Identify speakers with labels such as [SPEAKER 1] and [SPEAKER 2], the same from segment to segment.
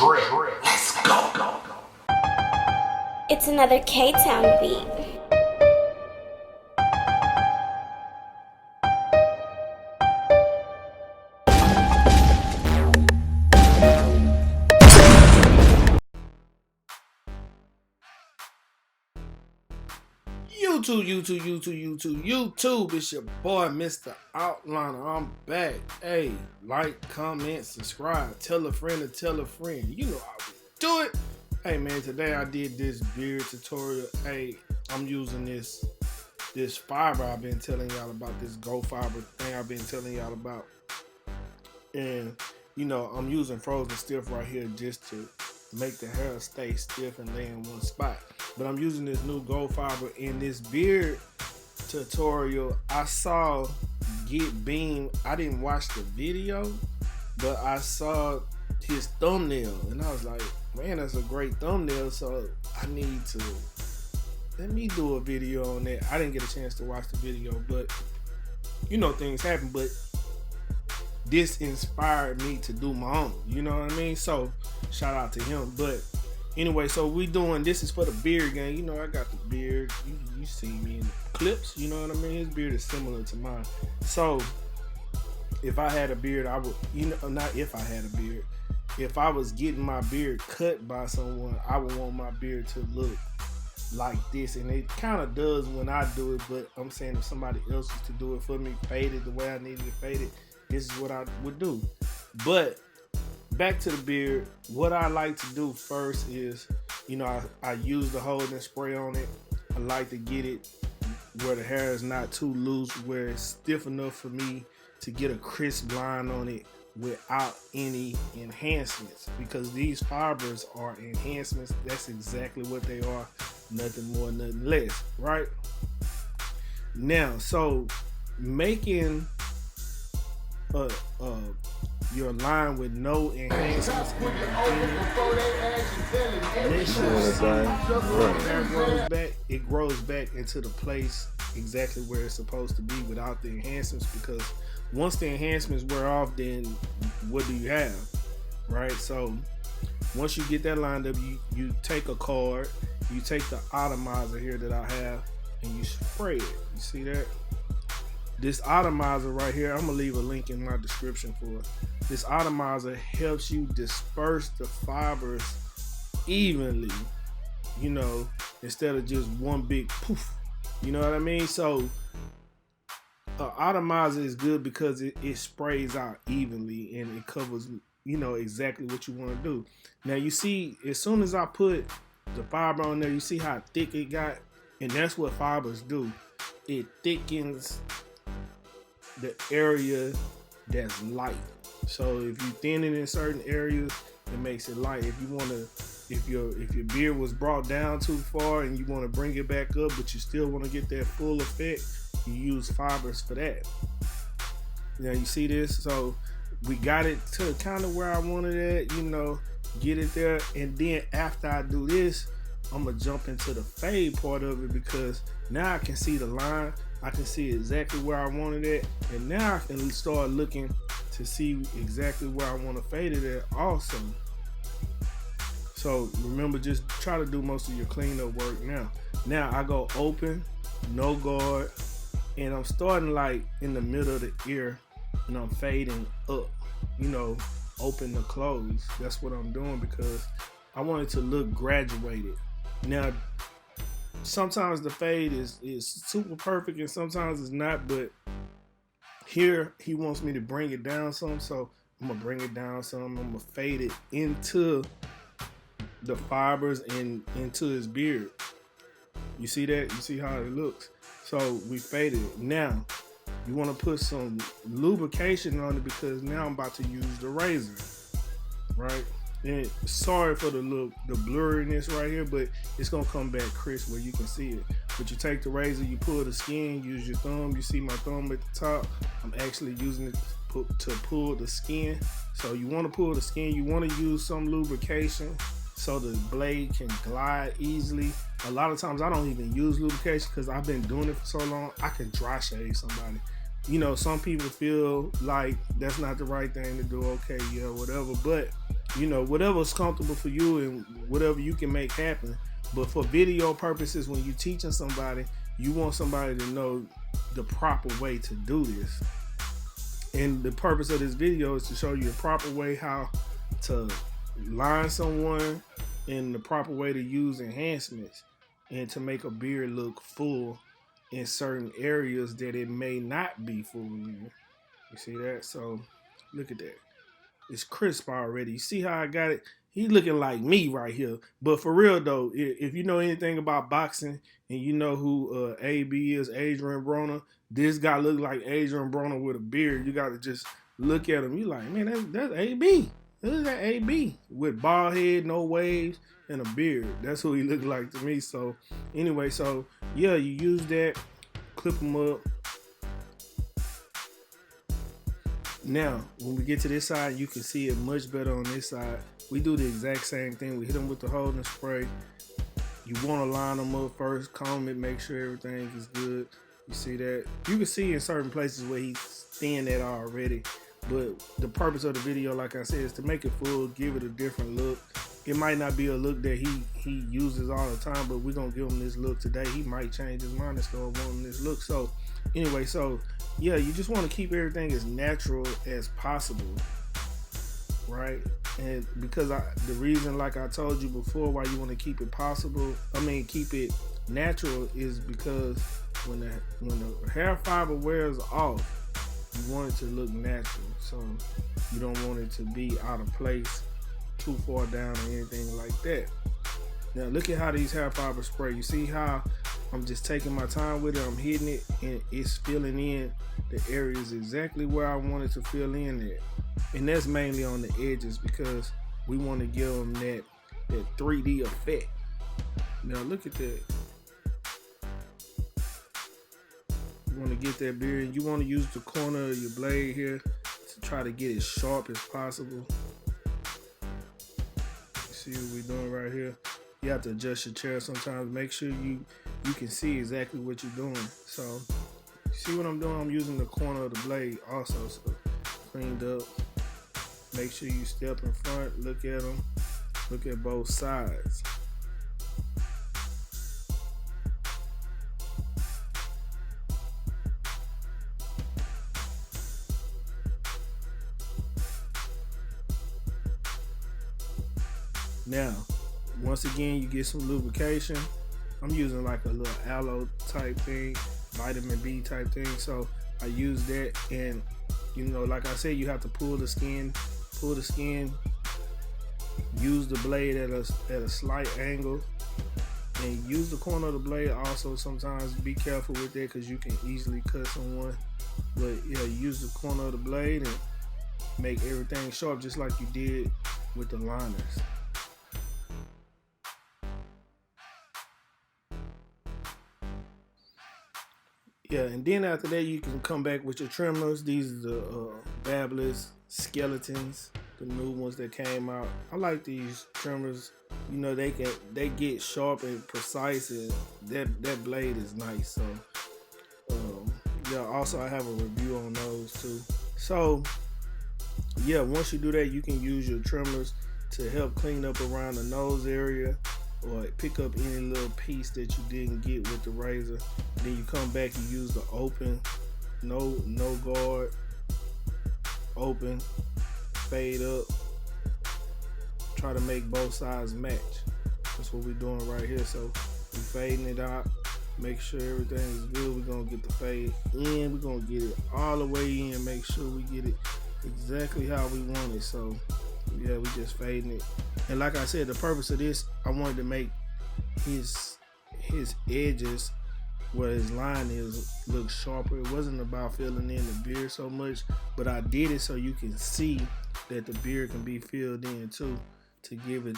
[SPEAKER 1] Let's go.
[SPEAKER 2] It's another K-Town beat.
[SPEAKER 3] YouTube, it's your boy, Mr.Outliner. I'm back. Hey, like, comment, subscribe, tell a friend to tell a friend. You know how we do it. Hey man, today I did this beard tutorial. Hey, I'm using this fiber I've been telling y'all about, this gofybr thing I've been telling y'all about. And you know, I'm using frozen stiff right here just to make the hair stay stiff and lay in one spot. But I'm using this new gofybr in this beard tutorial. I saw Get Beam. I didn't watch the video, but I saw his thumbnail and I was like, man, that's a great thumbnail. So I need to let me do a video on that. I didn't get a chance to watch the video, but you know, things happen. But this inspired me to do my own, you know what I mean? So shout out to him. But anyway, so we doing, this is for the beard game. You know, I got the beard. You see me in the clips, you know what I mean? His beard is similar to mine. So if I had a beard, I would, you know, not if I had a beard, if I was getting my beard cut by someone, I would want my beard to look like this. And it kind of does when I do it, but I'm saying if somebody else was to do it for me, faded the way I needed it faded, this is what I would do. But back to the beard, what I like to do first is, you know, I use the holding spray on it. I like to get it where the hair is not too loose, where it's stiff enough for me to get a crisp line on it without any enhancements, because these fibers are enhancements. That's exactly what they are, nothing more, nothing less, right? Now, so making your line with no enhancements in the beginning, it grows back into the place exactly where it's supposed to be without the enhancements, because once the enhancements wear off, then what do you have, right? So once you get that lined up, you take a card, you take the atomizer here that I have, and you spray it. You see that? This atomizer right here, I'm gonna leave a link in my description for it. This atomizer helps you disperse the fibers evenly, you know, instead of just one big poof. You know what I mean? So atomizer is good because it sprays out evenly and it covers, you know, exactly what you want to do. Now you see, as soon as I put the fiber on there, you see how thick it got, and that's what fibers do. It thickens the area that's light. So if you thin it in certain areas, it makes it light. If you want to, if your beard was brought down too far and you want to bring it back up, but you still want to get that full effect, you use fibers for that. Now you see this, so we got it to kind of where I wanted it, you know, get it there. And then after I do this, I'm gonna jump into the fade part of it, because now I can see the line. I can see exactly where I wanted it, and now I can start looking to see exactly where I want to fade it at also. So remember, just try to do most of your cleanup work now. Now I go open, no guard, and I'm starting like in the middle of the ear, and I'm fading up, you know, open to close. That's what I'm doing because I want it to look graduated. Now, sometimes the fade is super perfect and sometimes it's not, but here he wants me to bring it down some, so I'm gonna bring it down some. I'm gonna fade it into the fibers and into his beard. You see that? You see how it looks? So we faded it. Now you want to put some lubrication on it, because now I'm about to use the razor, right? And sorry for the blurriness right here, but it's gonna come back crisp where you can see it. But you take the razor, you pull the skin, use your thumb. You see my thumb at the top. I'm actually using it to pull the skin. So you want to pull the skin. You want to use some lubrication so the blade can glide easily. A lot of times I don't even use lubrication because I've been doing it for so long. I can dry shave somebody. You know, some people feel like that's not the right thing to do. Okay, yeah, whatever. But you know, whatever's comfortable for you and whatever you can make happen. But for video purposes, when you're teaching somebody, you want somebody to know the proper way to do this. And the purpose of this video is to show you the proper way how to line someone and the proper way to use enhancements and to make a beard look full in certain areas that it may not be full in. You see that? So look at that. It's crisp already. You see how I got it? He looking like me right here. But for real though, if you know anything about boxing and you know who AB is, Adrian Broner, this guy look like Adrian Broner with a beard. You got to just look at him. You like, man, that's AB. Look at that AB with bald head, no waves, and a beard. That's who he looked like to me. So anyway, so yeah, you use that, clip him up. Now, when we get to this side, you can see it much better on this side. We do the exact same thing. We hit them with the holding spray. You want to line them up first, comb it, make sure everything is good. You see that? You can see in certain places where he's thin at already. But the purpose of the video, like I said, is to make it full, give it a different look. It might not be a look that he uses all the time, but we're going to give him this look today. He might change his mind and start wanting this look. So anyway, so yeah, you just want to keep everything as natural as possible, right? And because the reason, like I told you before, why you want to keep it keep it natural is because when the hair fiber wears off, you want it to look natural. So you don't want it to be out of place, too far down or anything like that. Now look at how these hair fibers spray. You see how I'm just taking my time with it, I'm hitting it, and it's filling in the areas exactly where I want it to fill in at. And that's mainly on the edges because we want to give them that 3D effect. Now look at that. You want to get that beard. You want to use the corner of your blade here to try to get it sharp as possible. See what we're doing right here. You have to adjust your chair sometimes. Make sure you can see exactly what you're doing. So see what I'm doing? I'm using the corner of the blade also. So cleaned up. Make sure you step in front. Look at them. Look at both sides. Now, once again, you get some lubrication. I'm using like a little aloe type thing, vitamin B type thing. So I use that, and you know, like I said, you have to pull the skin, use the blade at a slight angle, and use the corner of the blade also. Sometimes be careful with that because you can easily cut someone. But yeah, use the corner of the blade and make everything sharp just like you did with the liners. Yeah, and then after that, you can come back with your trimmers. These are the Fabulous Skeletons, the new ones that came out. I like these trimmers. You know, they get sharp and precise, and that blade is nice. So, yeah. Also, I have a review on those too. So, yeah, once you do that, you can use your trimmers to help clean up around the nose area, or pick up any little piece that you didn't get with the razor. Then you come back and use the open, no guard, open, fade up. Try to make both sides match. That's what we're doing right here. So we're fading it out. Make sure everything is good. We're gonna get the fade in. We're gonna get it all the way in. Make sure we get it exactly how we want it. So yeah, we just fading it. And like I said, the purpose of this, I wanted to make his edges where his line is look sharper. It wasn't about filling in the beard so much, but I did it so you can see that the beard can be filled in too, to give it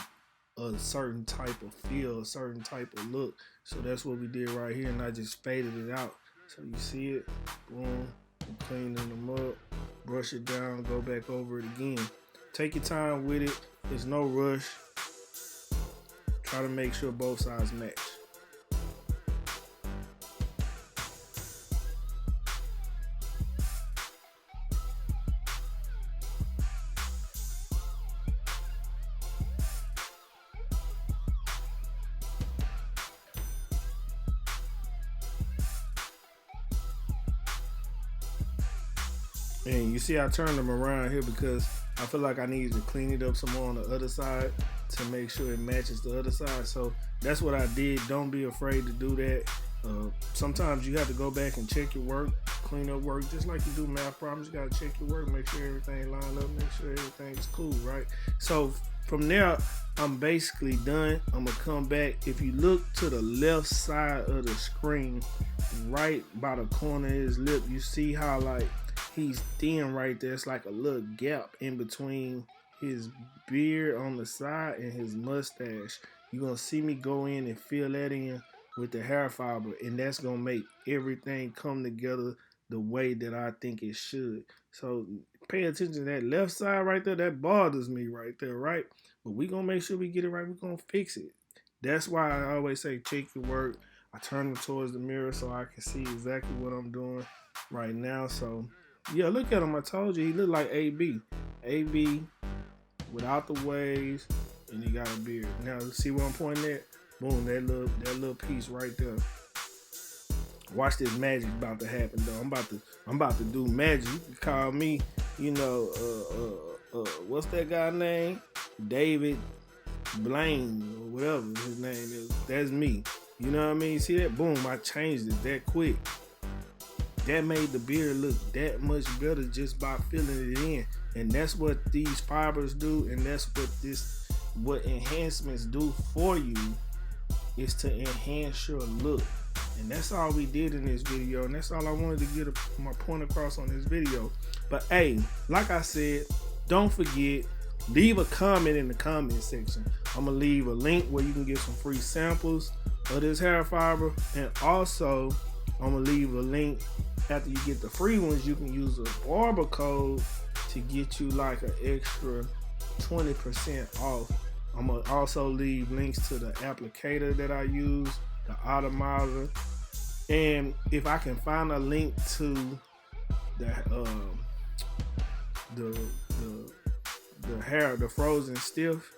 [SPEAKER 3] a certain type of feel, a certain type of look. So that's what we did right here, and I just faded it out. So you see it, boom, I'm cleaning them up, brush it down, go back over it again. Take your time with it. There's no rush. Try to make sure both sides match. And you see I turned them around here because I feel like I needed to clean it up some more on the other side to make sure it matches the other side. So that's what I did. Don't be afraid to do that. Sometimes you have to go back and check your work, clean up work, just like you do math problems. You got to check your work, make sure everything lined up, make sure everything is cool, right? So from there, I'm basically done. I'm gonna come back. If you look to the left side of the screen, right by the corner of his lip, you see how like he's thin right there. It's like a little gap in between his beard on the side and his mustache. You're gonna see me go in and fill that in with the hair fiber, and that's gonna make everything come together the way that I think it should. So pay attention to that left side right there. That bothers me right there, right? But we gonna make sure we get it right. We're gonna fix it. That's why I always say check your work. I turn them towards the mirror so I can see exactly what I'm doing right now. So yeah, look at him. I told you he looked like AB. AB without the waves, and he got a beard. Now see where I'm pointing at? Boom, that little piece right there. Watch this magic about to happen though. I'm about to do magic. You can call me, you know, what's that guy name? David Blaine or whatever his name is. That's me. You know what I mean? See that? Boom, I changed it that quick. That made the beard look that much better just by filling it in. And that's what these fibers do, and that's what enhancements do for you, is to enhance your look. And that's all we did in this video, and that's all I wanted to get my point across on this video. But hey, like I said, don't forget, leave a comment in the comment section. I'm gonna leave a link where you can get some free samples of this hair fiber, and also I'm gonna leave a link after you get the free ones. You can use a barber code to get you like an extra 20% off. I'm gonna also leave links to the applicator that I use, the atomizer, and if I can find a link to the hair, the frozen stiff,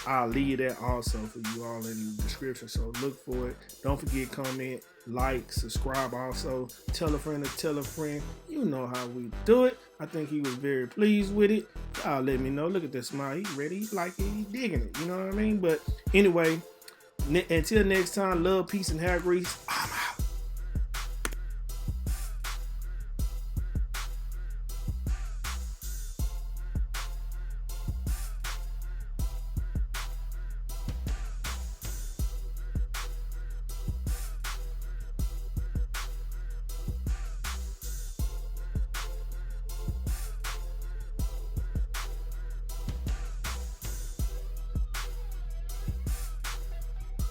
[SPEAKER 3] I'll leave that also for you all in the description. So look for it. Don't forget, comment, like, subscribe. Also, tell a friend to tell a friend. You know how we do it. I think he was very pleased with it. Y'all let me know. Look at that smile. He's ready. He like it. He digging it. You know what I mean? But anyway, until next time, love, peace, and hair grease.